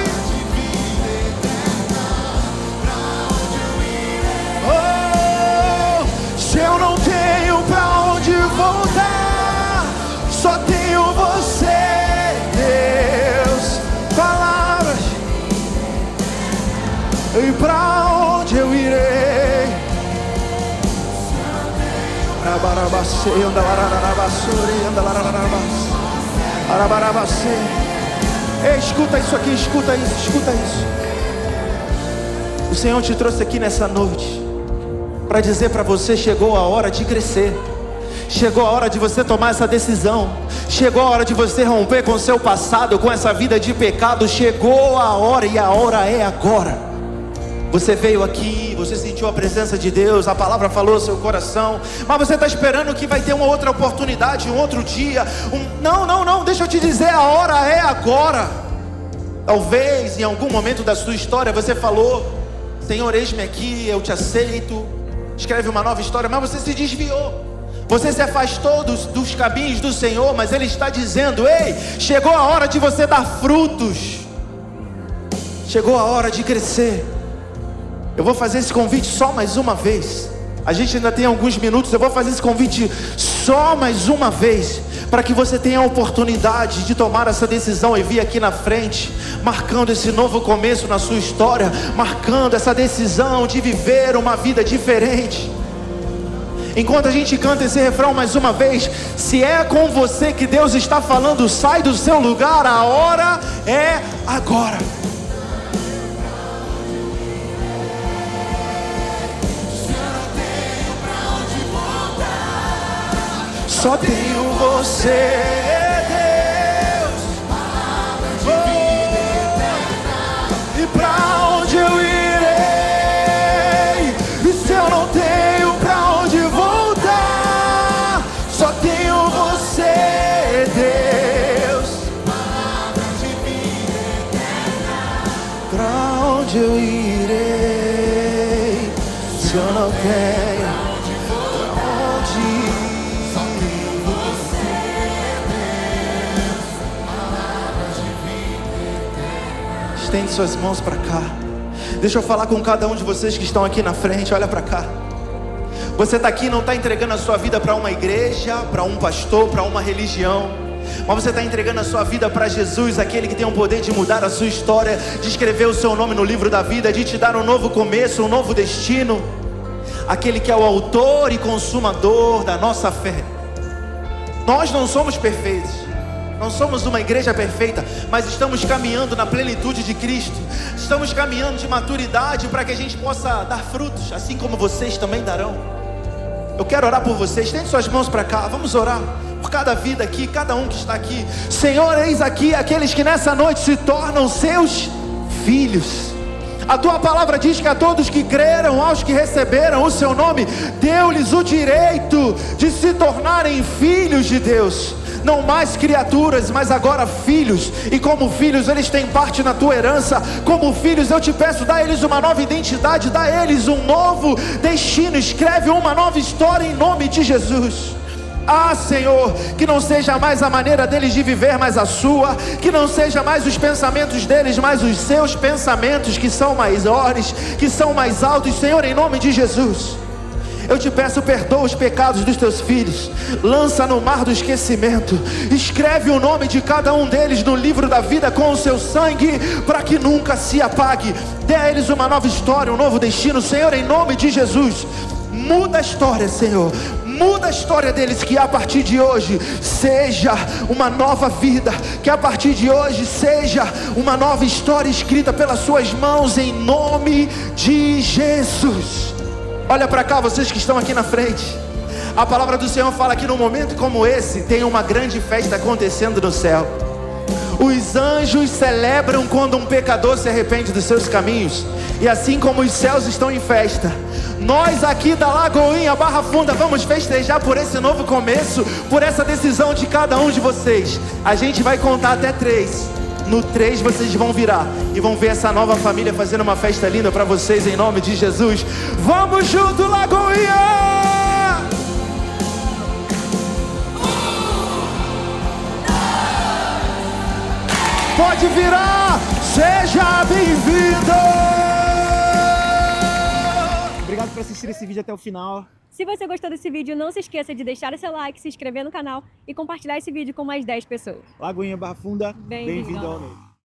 Se eu não tenho pra onde voltar, só tenho você, Deus. Palavras. E pra onde eu irei? Ei, escuta isso aqui, escuta isso, escuta isso. O Senhor te trouxe aqui nessa noite para dizer para você: chegou a hora de crescer. Chegou a hora de você tomar essa decisão. Chegou a hora de você romper com o seu passado, com essa vida de pecado. Chegou a hora, e a hora é agora. Você veio aqui, você sentiu a presença de Deus, a palavra falou ao seu coração, mas você está esperando que vai ter uma outra oportunidade, um outro dia. Não, deixa eu te dizer, a hora é agora. Talvez em algum momento da sua história você falou: Senhor, eis-me aqui, eu te aceito, escreve uma nova história. Mas você se desviou, você se afastou dos caminhos do Senhor. Mas Ele está dizendo: ei, chegou a hora de você dar frutos. Chegou a hora de crescer. Eu vou fazer esse convite só mais uma vez. A gente ainda tem alguns minutos. Eu vou fazer esse convite só mais uma vez, para que você tenha a oportunidade de tomar essa decisão e vir aqui na frente, marcando esse novo começo na sua história, marcando essa decisão de viver uma vida diferente. Enquanto a gente canta esse refrão mais uma vez, se é com você que Deus está falando, sai do seu lugar, a hora é agora. Só tenho você, Deus. Oh, e pra onde eu irei? E se eu não tenho pra onde voltar? Só tenho você, Deus. Pra onde eu irei? Se eu não tenho. estende suas mãos para cá. Deixa eu falar com cada um de vocês que estão aqui na frente. Olha para cá. Você está aqui e não está entregando a sua vida para uma igreja, para um pastor, para uma religião, mas você está entregando a sua vida para Jesus, aquele que tem o poder de mudar a sua história, de escrever o seu nome no livro da vida, de te dar um novo começo, um novo destino. Aquele que é o autor e consumador da nossa fé. Nós não somos perfeitos, não somos uma igreja perfeita, mas estamos caminhando na plenitude de Cristo. Estamos caminhando de maturidade para que a gente possa dar frutos, assim como vocês também darão. Eu quero orar por vocês. Estende suas mãos para cá. Vamos orar por cada vida aqui, cada um que está aqui. Senhor, eis aqui aqueles que nessa noite se tornam seus filhos. A tua palavra diz que a todos que creram, aos que receberam o seu nome, deu-lhes o direito de se tornarem filhos de Deus. Não mais criaturas, mas agora filhos. E como filhos eles têm parte na tua herança. Como filhos eu te peço, dá a eles uma nova identidade, dá a eles um novo destino. Escreve uma nova história em nome de Jesus. Ah, Senhor, que não seja mais a maneira deles de viver, mas a sua. Que não seja mais os pensamentos deles, mas os seus pensamentos, que são maiores, que são mais altos. Senhor, em nome de Jesus, eu te peço, perdoa os pecados dos teus filhos. Lança no mar do esquecimento. Escreve o nome de cada um deles no livro da vida com o seu sangue, para que nunca se apague. Dê a eles uma nova história, um novo destino. Senhor, em nome de Jesus, muda a história, Senhor. Muda a história deles, que a partir de hoje seja uma nova vida, que a partir de hoje seja uma nova história escrita pelas suas mãos, em nome de Jesus. Olha para cá, vocês que estão aqui na frente. A palavra do Senhor fala que num momento como esse tem uma grande festa acontecendo no céu. Os anjos celebram quando um pecador se arrepende dos seus caminhos. E assim como os céus estão em festa, nós aqui da Lagoinha Barra Funda vamos festejar por esse novo começo, por essa decisão de cada um de vocês. A gente vai contar até 3. No 3 vocês vão virar e vão ver essa nova família fazendo uma festa linda para vocês, em nome de Jesus. Vamos junto, Lagoinha! Pode virar! Seja bem-vindo! Obrigado por assistir esse vídeo até o final. Se você gostou desse vídeo, não se esqueça de deixar o seu like, se inscrever no canal e compartilhar esse vídeo com mais 10 pessoas. Lagoinha Barra Funda, Bem-vindo bem-vindo ao noite.